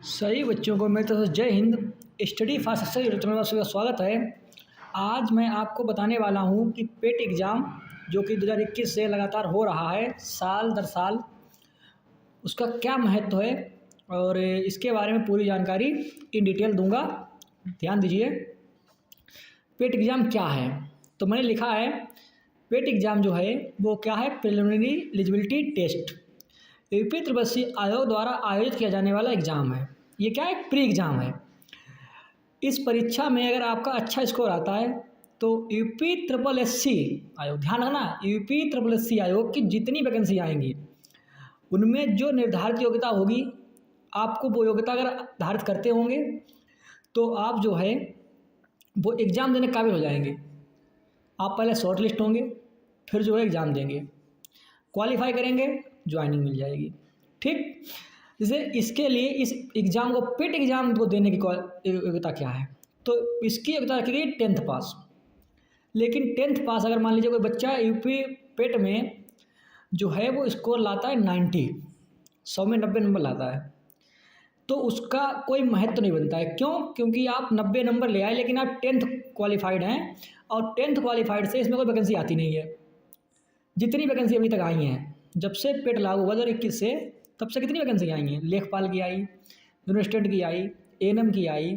सभी बच्चों को मेरी तरफ से जय Hind. Study fast success YouTube channel में आपका स्वागत है। आज मैं आपको बताने वाला हूं कि पेट एग्ज़ाम जो कि 2021 से लगातार हो रहा है साल दर साल, उसका क्या महत्व है और इसके बारे में पूरी जानकारी इन डिटेल दूंगा। ध्यान दीजिए। पेट एग्ज़ाम क्या है, तो मैंने लिखा है पेट एग्ज़ाम जो है वो क्या है, प्रिलिमिनरी एलिजिबिलिटी टेस्ट, यूपी त्रिपक्षीय आयोग द्वारा आयोजित किया जाने वाला एग्ज़ाम है। ये क्या है, प्री एग्ज़ाम है। इस परीक्षा में अगर आपका अच्छा स्कोर आता है तो यूपी ट्रिपल एस सी आयोग, ध्यान रखना, यूपी ट्रिपल एस सी आयोग की जितनी वैकेंसी आएंगी उनमें जो निर्धारित योग्यता होगी, आपको वो योग्यता अगर धारित करते होंगे तो आप जो है वो एग्ज़ाम देने के काबिल हो जाएंगे। आप पहले शॉर्ट लिस्ट होंगे, फिर जो है एग्ज़ाम देंगे, क्वालिफाई करेंगे, ज्वाइनिंग मिल जाएगी। ठीक, जैसे इसके लिए इस एग्ज़ाम को, पेट एग्ज़ाम को देने की योग्यता क्या है, तो इसकी योग्यता रखी गई 10th पास। लेकिन 10th पास अगर मान लीजिए कोई बच्चा यूपी पेट में जो है वो स्कोर लाता है 90, 100 में 90 नंबर लाता है, तो उसका कोई महत्व नहीं बनता है। क्यों? क्योंकि आप 90 नंबर ले आए लेकिन आप 10th क्वालिफाइड हैं, और 10th क्वालिफाइड से इसमें कोई वैकेंसी आती नहीं है। जितनी वैकेंसी अभी तक आई हैं, जब से पेट लागू हुआ 2021 से, तब से कितनी वैकेंसी आई हैं? लेखपाल की आई, यूनिवर्सिटी की आई, एएनएम की आई,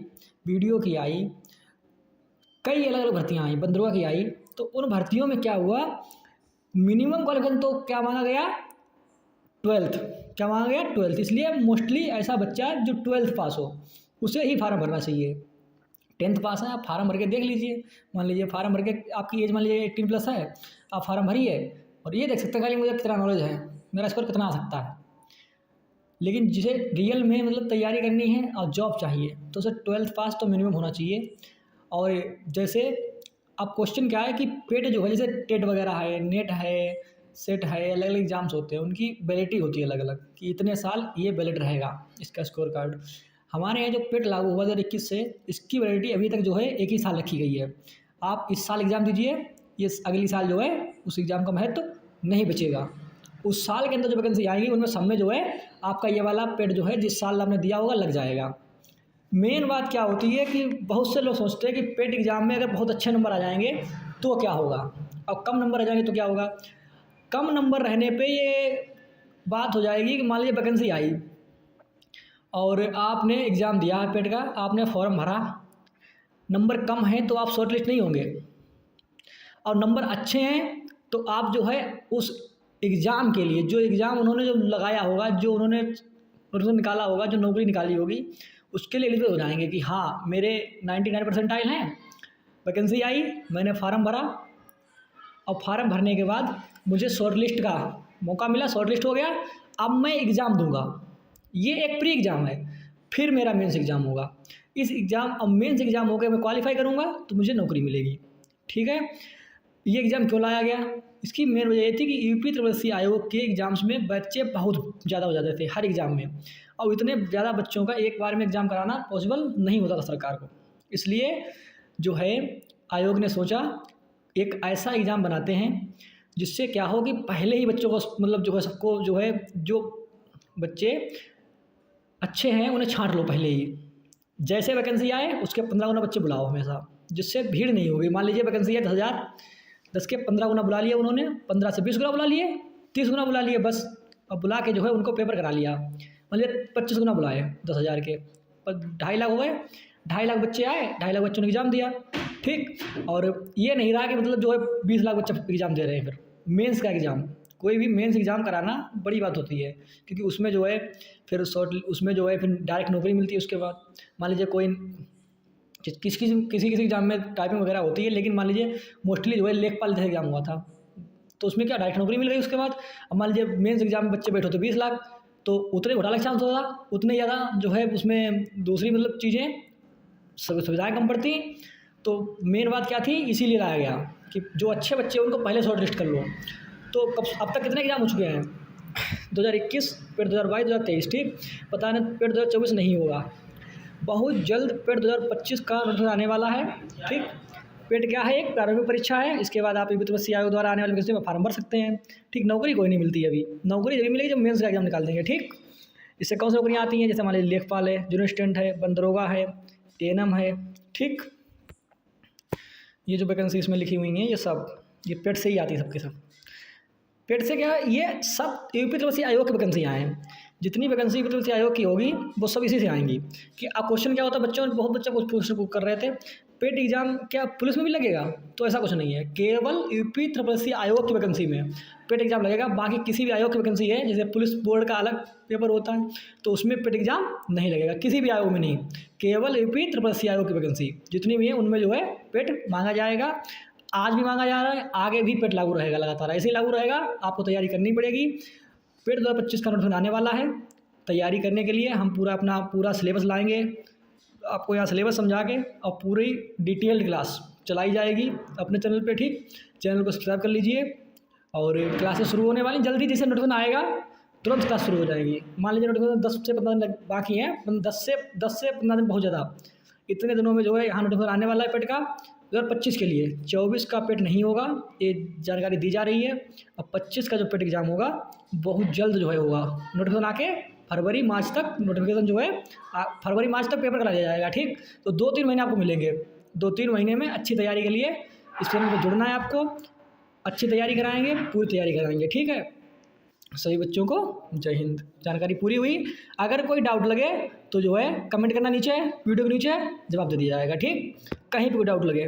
बीडीओ की आई, कई अलग अलग भर्तियाँ आई, बंदरुआ की आई। तो उन भर्तियों में क्या हुआ, मिनिमम क्वालिफिकेशन तो क्या मांगा गया, 12th। क्या मांगा गया, 12th। इसलिए मोस्टली ऐसा बच्चा जो 12th पास हो उसे ही फार्म भरना चाहिए। 10th पास है, आप फार्म भर के देख लीजिए। मान लीजिए फार्म भर के, आपकी एज मान लीजिए 18+ है, आप फार्म भरिए और ये देख सकते हैं खाली मुझे कितना नॉलेज है, मेरा स्कोर कितना आ सकता है। लेकिन जिसे रियल में मतलब तैयारी करनी है और जॉब चाहिए तो उसे 12th पास तो मिनिमम होना चाहिए। और जैसे अब क्वेश्चन क्या है कि पेट जो है, जैसे टेट वगैरह है, नेट है, सेट है, अलग अलग एग्जाम्स होते हैं, उनकी वैलिडिटी होती है अलग अलग, कि इतने साल ये वैलिड रहेगा इसका स्कोर कार्ड। हमारे यहाँ जो पेट लागू हुआ 2021 से, इसकी वैलिडिटी अभी तक जो है 1 ही साल रखी गई है। आप इस साल एग्ज़ाम दीजिए, ये अगली साल जो है उस एग्ज़ाम का महत्व नहीं बचेगा। उस साल के अंदर जो वैकेंसी आएगी उनमें सब में जो है आपका ये वाला पेट जो है जिस साल आपने दिया होगा लग जाएगा। मेन बात क्या होती है कि बहुत से लोग सोचते हैं कि पेट एग्ज़ाम में अगर बहुत अच्छे नंबर आ जाएंगे तो क्या होगा, और कम नंबर आ जाएंगे तो क्या होगा। कम नंबर रहने पे ये बात हो जाएगी कि मान लीजिए वैकेंसी आई और आपने एग्ज़ाम दिया है पेट का, आपने फॉर्म भरा, नंबर कम है तो आप शॉर्ट लिस्ट नहीं होंगे, और नंबर अच्छे हैं तो आप जो है उस एग्ज़ाम के लिए, जो एग्ज़ाम उन्होंने जो लगाया होगा, जो उन्होंने निकाला होगा, जो नौकरी निकाली होगी, उसके लिए एलिजिबल हो जाएंगे कि हाँ मेरे 99 परसेंटाइल हैं, वैकेंसी आई, मैंने फार्म भरा और फार्म भरने के बाद मुझे शॉर्ट लिस्ट का मौका मिला, शॉर्ट लिस्ट हो गया, अब मैं एग्ज़ाम दूंगा। ये एक प्री एग्ज़ाम है, फिर मेरा मेंस एग्ज़ाम होगा। इस एग्ज़ाम, अब मेंस एग्ज़ाम हो गया, मैं क्वालिफाई करूँगा तो मुझे नौकरी मिलेगी। ठीक है, ये एग्ज़ाम क्यों लाया गया, इसकी मेन वजह ये थी कि यूपी ट्रिपल एस सी आयोग के एग्ज़ाम्स में बच्चे बहुत ज़्यादा हो जाते थे हर एग्ज़ाम में, और इतने ज़्यादा बच्चों का एक बार में एग्ज़ाम कराना पॉसिबल नहीं होता था सरकार को। इसलिए जो है आयोग ने सोचा एक ऐसा एग्ज़ाम बनाते हैं जिससे क्या हो कि पहले ही बच्चों को मतलब जो है सबको जो है, जो बच्चे अच्छे हैं उन्हें छांट लो पहले ही। जैसे वैकेंसी आए उसके 15 गुना बच्चे बुलाओ हमेशा, जिससे भीड़ नहीं होगी। मान लीजिए वैकेंसी है 10,000, 10 के 15 गुना बुला लिया उन्होंने, 15 से 20 गुना बुला लिए, 30 गुना बुला लिए बस। अब बुला के जो है उनको पेपर करा लिया। मान लीजिए 25 गुना बुलाए 10,000 के, पर 2.5 लाख हो गए, 2.5 लाख बच्चे आए, 2.5 लाख बच्चों ने एग्ज़ाम दिया। ठीक, और ये नहीं रहा कि मतलब जो है 20 लाख बच्चे एग्ज़ाम दे रहे हैं। फिर मेंस का एग्ज़ाम, कोई भी मेंस एग्ज़ाम कराना बड़ी बात होती है, क्योंकि उसमें जो है फिर उसमें जो है फिर डायरेक्ट नौकरी मिलती है उसके बाद। मान लीजिए कोई किसी एग्ज़ाम में टाइपिंग वगैरह होती है, लेकिन मान लीजिए मोस्टली जो है लेखपाल जैसे एग्ज़ाम हुआ था, तो उसमें क्या डायरेक्ट नौकरी मिल गई उसके बाद। अब मान लीजिए मेंस एग्ज़ाम में बच्चे बैठो तो 20 लाख, तो उतने घोटाले का चांस होगा, उतने ज़्यादा जो है उसमें दूसरी मतलब चीज़ें सुविधाएँ कम पड़ती। तो मेन बात क्या थी, इसीलिए लाया गया कि जो अच्छे बच्चे हैं उनको पहले शॉर्ट लिस्ट कर लो। तो अब तक कितने एग्ज़ाम हो चुके हैं, 2021, पेट 2022, 2023। ठीक, पता नहीं पेट 2024 नहीं होगा, बहुत जल्द पेट 2025 का नोटिस आने वाला है। ठीक, पेट क्या है, एक प्रारंभिक परीक्षा है, इसके बाद आप यूपी ट्रिपल एस सी आयोग द्वारा आने वाली वैकेंसी में फार्म भर सकते हैं। ठीक, नौकरी कोई नहीं मिलती है अभी, नौकरी जब मिलेगी जब मेंस का एग्जाम निकाल देंगे। ठीक, इससे कौन सी नौकरियाँ आती हैं, जैसे मान लीजिए लेखपाल है, जूनियर असिस्टेंट है, बंदरोगा है, एएनएम है, ठीक। ये जो वैकेंसी इसमें लिखी हुई हैं ये पेट से ही आती है सबके सब। पेट से क्या है, ये सब यूपी तपस्या आयोग की वैकेंसियाँ हैं। जितनी वैकेंसी यूपी तपस्या आयोग की होगी वो सब इसी से आएंगी। कि अब क्वेश्चन क्या होता है, बच्चों बहुत बच्चे कुछ क्वेश्चन कर रहे थे, पेट एग्जाम क्या पुलिस में भी लगेगा? तो ऐसा कुछ नहीं है, केवल यूपी तपस्या आयोग की वैकेंसी में पेट एग्जाम लगेगा। बाकी किसी भी आयोग की वैकेंसी है, जैसे पुलिस बोर्ड का अलग पेपर होता है, तो उसमें पेट एग्जाम नहीं लगेगा, किसी भी आयोग में नहीं। केवल यूपी तपस्या आयोग की वैकेंसी जितनी भी है उनमें जो है पेट मांगा जाएगा। आज भी मांगा जा रहा है, आगे भी पेट लागू रहेगा, लगातार ऐसे ही लागू रहेगा। आपको तैयारी करनी पड़ेगी। पेट 2025 का नोटिफिकेशन आने वाला है। तैयारी करने के लिए हम पूरा सिलेबस लाएंगे, आपको यहाँ सिलेबस समझा के, और पूरी डिटेल्ड क्लास चलाई जाएगी अपने चैनल पे, ठीक। चैनल को सब्सक्राइब कर लीजिए। और क्लासेस शुरू होने वाली जल्दी, जैसे नोटिफिकेशन आएगा तुरंत क्लास शुरू हो जाएगी। मान लीजिए नोटिफिकेशन 10 से 15 दिन बाकी हैं, 10 से 15 दिन बहुत ज़्यादा, इतने दिनों में जो है यहाँ नोटिफिकेशन आने वाला है पेट का 2025 के लिए। 24 का पेट नहीं होगा, ये जानकारी दी जा रही है। अब 25 का जो पेट एग्जाम होगा बहुत जल्द जो है होगा। नोटिफिकेशन आके फरवरी मार्च तक नोटिफिकेशन जो है फरवरी मार्च तक पेपर करा दिया जाएगा, ठीक। तो 2-3 महीने आपको मिलेंगे। 2-3 महीने में अच्छी तैयारी के लिए इस चैनल पर जुड़ना है आपको। अच्छी तैयारी कराएंगे, पूरी तैयारी कराएंगे, ठीक है। सभी बच्चों को जय हिंद। जानकारी पूरी हुई? अगर कोई डाउट लगे तो जो है कमेंट करना नीचे, वीडियो के नीचे जवाब दे दिया जाएगा, ठीक। कहीं पे कोई डाउट लगे।